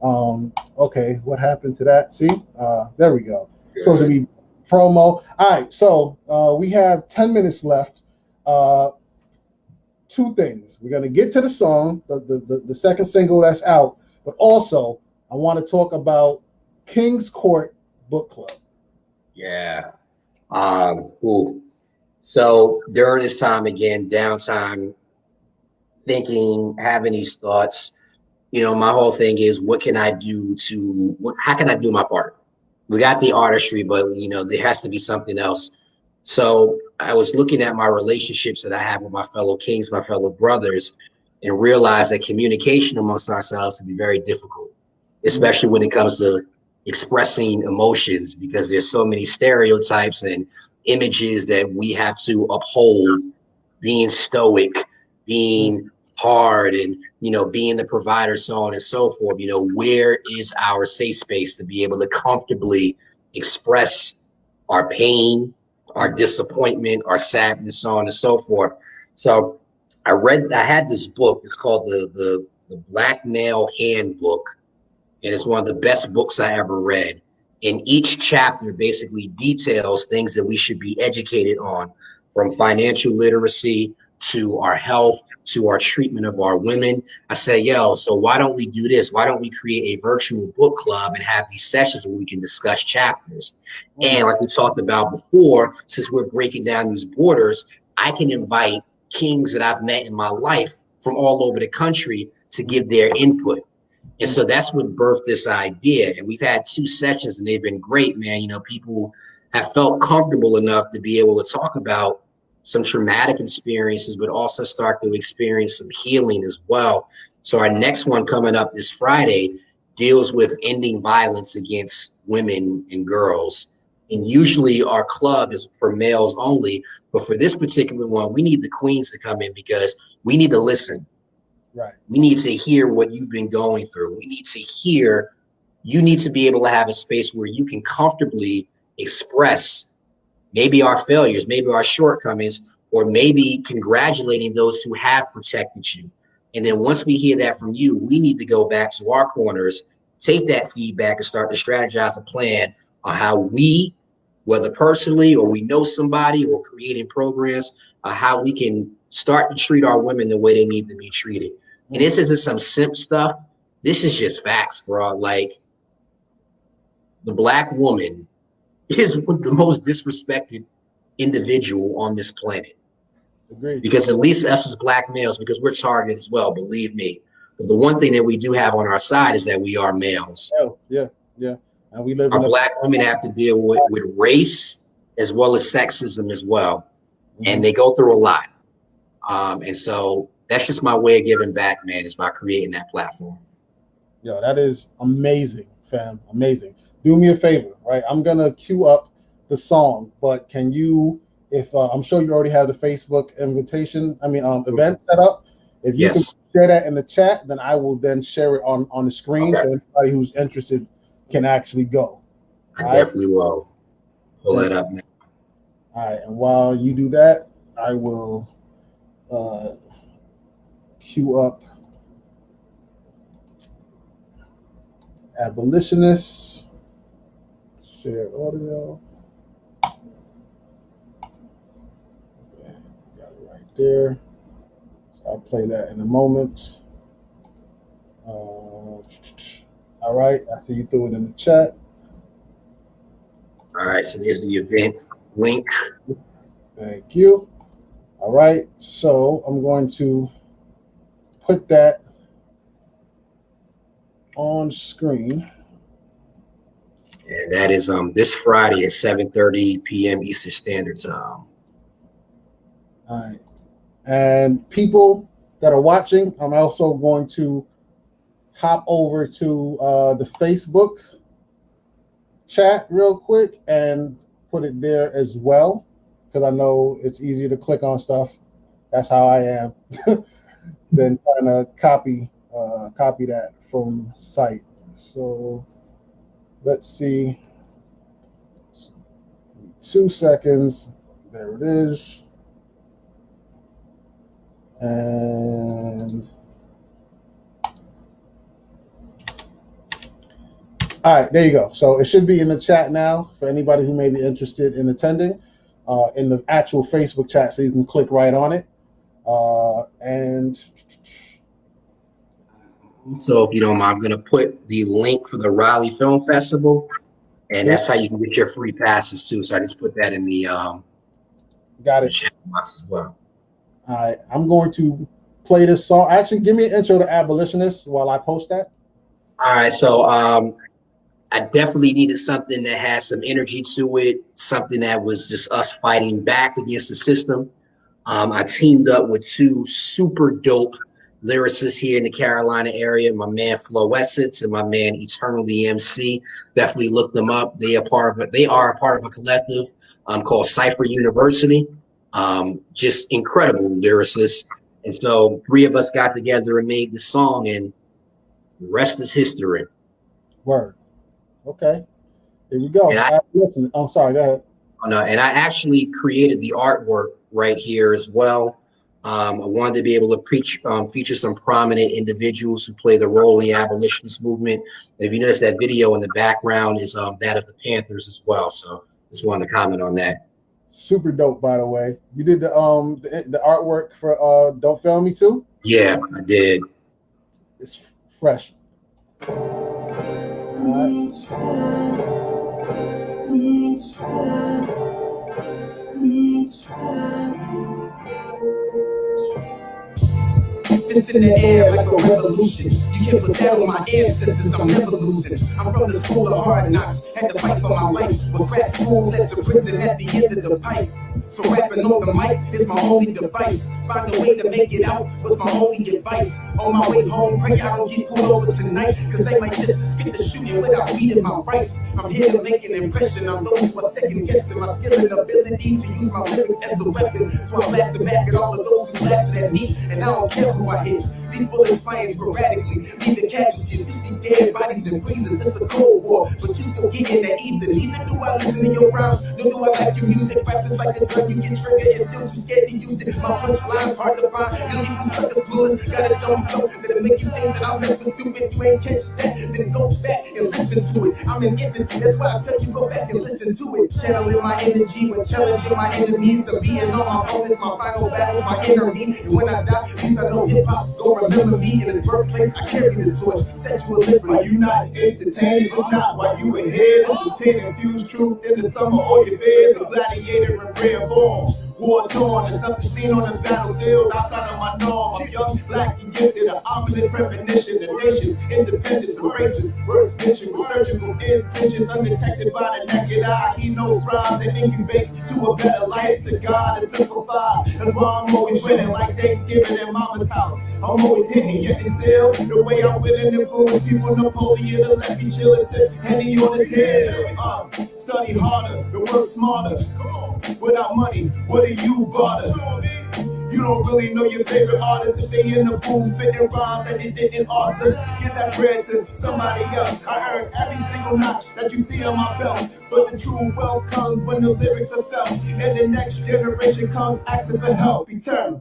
Okay, what happened to that? See, there we go. Good. Supposed to be promo. All right, so we have 10 minutes left. Two things. We're gonna get to the song, the second single that's out, but also I want to talk about King's Court Book Club. Yeah. Ooh. So during this time, again, downtime, thinking, having these thoughts, my whole thing is, what can I do how can I do my part? We got the artistry, but there has to be something else. So I was looking at my relationships that I have with my fellow kings, my fellow brothers, and realized that communication amongst ourselves can be very difficult, especially when it comes to expressing emotions, because there's so many stereotypes and images that we have to uphold, being stoic, being hard, and being the provider, so on and so forth. Where is our safe space to be able to comfortably express our pain, our disappointment, our sadness, so on and so forth? So I had this book. It's called the Black Male Handbook, and it's one of the best books I ever read. And each chapter basically details things that we should be educated on, from financial literacy to our health, to our treatment of our women. I say, so why don't we do this? Why don't we create a virtual book club and have these sessions where we can discuss chapters? And like we talked about before, since we're breaking down these borders, I can invite kings that I've met in my life from all over the country to give their input. And so that's what birthed this idea. And we've had 2 sessions and they've been great, man. People have felt comfortable enough to be able to talk about some traumatic experiences, but also start to experience some healing as well. So our next one coming up this Friday deals with ending violence against women and girls. And usually our club is for males only. But for this particular one, we need the queens to come in, because we need to listen. Right. We need to hear what you've been going through. We need to hear, you need to be able to have a space where you can comfortably express maybe our failures, maybe our shortcomings, or maybe congratulating those who have protected you. And then once we hear that from you, we need to go back to our corners, take that feedback, and start to strategize a plan on how we, whether personally or we know somebody or creating programs, how we can start to treat our women the way they need to be treated. And this isn't some simp stuff. This is just facts, bro. Like, the Black woman is the most disrespected individual on this planet. Agreed. Because at least us as Black males, because we're targeted as well, believe me. But the one thing that we do have on our side is that we are males. Yeah. And we live our Black women have to deal with race as well as sexism as well. And they go through a lot. And so that's just my way of giving back, man, is by creating that platform. That is amazing, fam. Amazing. Do me a favor, right? I'm going to queue up the song, but can you, if I'm sure you already have the Facebook event set up. If you can share that in the chat, then I will then share it on the screen, so anybody who's interested can actually go. I definitely will pull that up now. All right, and while you do that, I will queue up abolitionists, share audio. Okay, got it right there. So I'll play that in a moment. All right, I see you threw it in the chat. All right, so there's the event link. Thank you. All right, so I'm going to put that on screen. And that is this Friday at 7:30 p.m. Eastern Standard Time. All right. And people that are watching, I'm also going to hop over to the Facebook chat real quick and put it there as well, because I know it's easier to click on stuff. That's how I am than trying to copy that from site. So let's see. 2 seconds. There it is. And all right, there you go. So it should be in the chat now for anybody who may be interested in attending in the actual Facebook chat, so you can click right on it. And so if you don't mind, I'm going to put the link for the Raleigh Film Festival, and that's how you can get your free passes too. So I just put that in the got it. chat box as well. All right, I'm going to play this song. Actually, give me an intro to Abolitionist while I post that. All right, so I definitely needed something that had some energy to it, something that was just us fighting back against the system. I teamed up with two super dope lyricists here in the Carolina area, my man Floessence and my man Eternally MC. Definitely look them up. They are a part of a collective called Cypher University. Just incredible lyricists. And so three of us got together and made the song, and the rest is history. Word. Okay. Here we go. I'm sorry, go ahead. And I actually created the artwork right here as well. I wanted to be able to feature some prominent individuals who play the role in the abolitionist movement. And if you notice, that video in the background is that of the Panthers as well. So just wanted to comment on that. Super dope, by the way. You did the artwork for Don't Fail Me too? Yeah, I did. It's fresh. It's in the air like a revolution. You can't put that on my ancestors, I'm never losing. I'm from the school of hard knocks, had to fight for my life. But crack school led to prison at the end of the pipe. So rapping on the mic is my only device. Find a way to make it out was my only advice. On my way home, pray I don't get pulled over tonight, cause they might just skip the shooting without reading my rights. I'm here to make an impression on those who are second guessing my skill and ability to use my lyrics as a weapon. So I'm blasting back at all of those who blasted at me, and I don't care who I hit. These bullets flying sporadically, leaving casualties. You see dead bodies in prisons, it's a cold war, but you still getting that either. Neither do I listen to your rhymes, nor do I like your music. Rap is like a gun, you get triggered and still too scared to use it. My punchline's hard to find, and leave you suckers clueless. Got a dumb flow that'll make you think that I'm messing stupid. You ain't catch that, then go back and listen to it. I'm an entity, that's why I tell you go back and listen to it. Channeling my energy when challenging my enemies. To being on my own is my final battle's my inner me. And when I die, at least I know hip-hop's gonna remember me. In his birthplace, I carry the torch. Statue of Liberty. Are you not entertained? It's not why you were here. It's the pain infused truth in the summer. All your fears, a gladiator in rare form. War torn, there's nothing seen on the battlefield outside of my norm. I'm young, black, and gifted, an ominous premonition. The nation's independence erases. Words mentioned, researching from incisions undetected by the naked eye. He knows rhymes and incubates to a better life. To God is simplified. That's why I'm always winning, like Thanksgiving at Mama's house. I'm always hitting, yet and still the way I'm winning influence people. Napoleon to let me chill and sip Henny on his hill. Study harder, to work smarter. Come on, without money, what do you bother? You don't really know your favorite artists if they in the booth spitting rhymes that they didn't author. Get that bread to somebody else. I earned every single notch that you see on my belt. But the true wealth comes when the lyrics are felt, and the next generation comes asking for help. Eternal.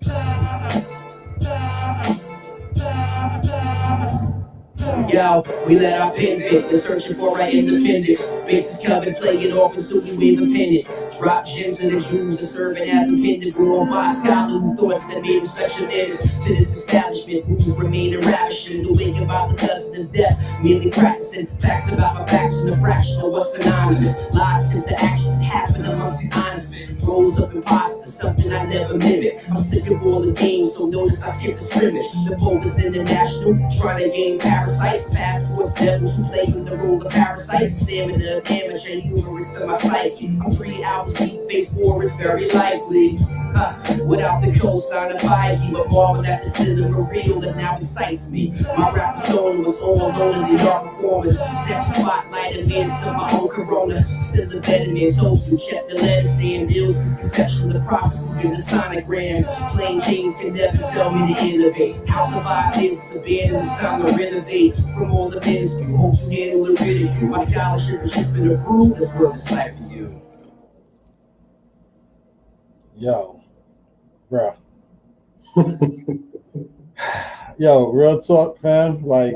Yo, we let our pen vent, we're searching for our independence. Bases covered, play it off until we wave a pennant. Drop gems in the jewels and serving as a pendant. Grew on by a scholar who thoughts that made him such a menace to this establishment, who remain ravishing. The waking about the cousin of death, merely practicing facts about my faction, a fraction of what's synonymous. Lies tend to actually happen amongst these honest men. Rose up imposters, something I never mimic. I'm sick of all the games, so notice I skip the scrimmage. The vote is international, trying to gain parasites. Pass towards devils who play in the role of parasites. Stamina of amateur humorous in my psyche. I'm 3 hours deep, face war is very likely. Without the cosign of Feige, but marvel at the cinema real that now excites me. My rap persona was on loan in the art performance. Step spotlight amidst of my own corona. Still a better man told you, check the letters, stand deals, conception of prophecy in the sonogram. Plain James can never tell me to innovate. How survive this is a band, it's time to renovate. From all the minuscule, hope you handle the ridicule. My scholarship has just been approved, that's worth this life for you. Yo, bruh, Yo, real talk, fam. Like,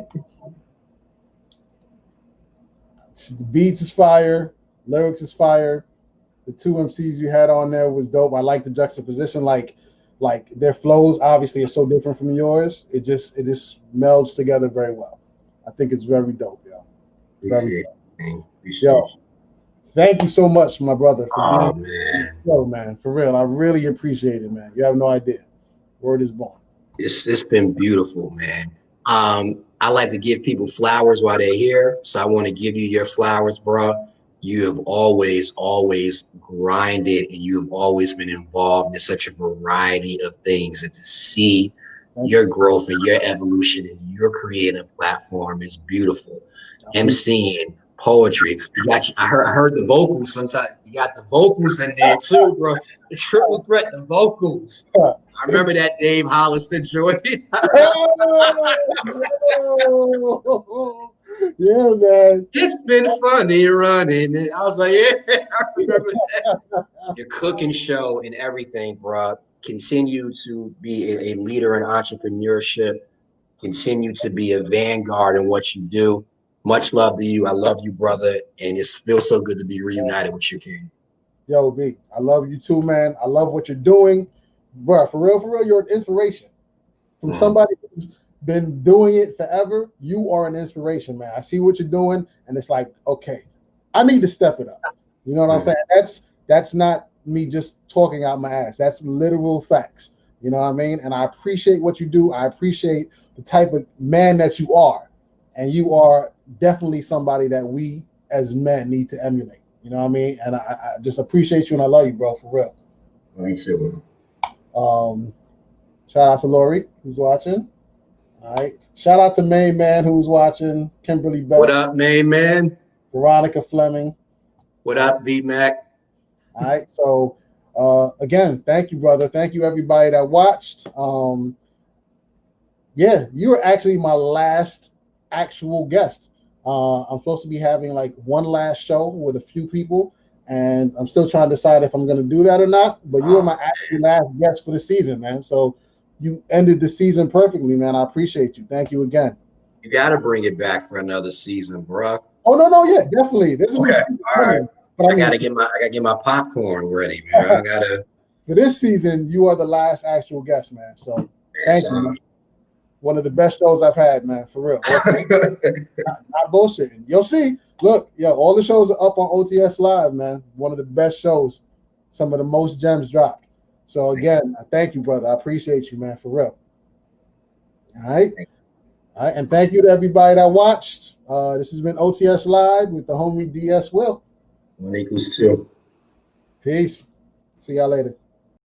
the beats is fire, lyrics is fire. The two MCs you had on there was dope. I like the juxtaposition. Like their flows obviously are so different from yours. It just melds together very well. I think it's very dope, yo. Very dope. Yo, thank you so much, my brother, for being man. Yo, man, for real. I really appreciate it, man. You have no idea. Word is born. It's been beautiful, man. I like to give people flowers while they're here. So I want to give you your flowers, bro. You have always grinded, and you have always been involved in such a variety of things. And to see your growth and your evolution and your creative platform is beautiful. MCing, poetry. I heard the vocals sometimes. You got the vocals in there too, bro. The triple threat, the vocals. I remember that Dave Hollister joint. Yeah, man. It's been funny running. I was like, yeah, I remember that. Your cooking show and everything, bro. Continue to be a leader in entrepreneurship. Continue to be a vanguard in what you do. Much love to you. I love you, brother. And it feels so good to be reunited with you, King. Yo, B, I love you too, man. I love what you're doing. Bro, for real, you're an inspiration. From somebody who's been doing it forever, you are an inspiration, man. I see what you're doing, and it's like, okay, I need to step it up. You know what I'm saying? That's not me just talking out my ass. That's literal facts. You know what I mean? And I appreciate what you do. I appreciate the type of man that you are. And you are definitely somebody that we as men need to emulate. You know what I mean? And I just appreciate you, and I love you, bro, for real. Thanks, you. Shout out to Lori, who's watching. All right. Shout out to Main Man, who's watching. Kimberly Bell. What up, Main Man? Veronica Fleming. What up, V-Mac? All right. So, again, thank you, brother. Thank you, everybody that watched. Yeah, you were actually my last actual guest. I'm supposed to be having like one last show with a few people, and I'm still trying to decide if I'm going to do that or not. But you were my actual last guest for the season, man. So you ended the season perfectly, man. I appreciate you. Thank you again. You got to bring it back for another season, bro. Oh no, yeah, definitely. This is okay. All right. But I gotta get my popcorn ready, man. I gotta. For this season, you are the last actual guest, man. So thank you. Man. One of the best shows I've had, man, for real. not bullshitting. You'll see. Look, all the shows are up on OTS Live, man. One of the best shows. Some of the most gems dropped. So again, thank you, brother. I appreciate you, man, for real. All right. All right. And thank you to everybody that watched. This has been OTS Live with the homie DS Will. 1 = 2. Peace. See y'all later.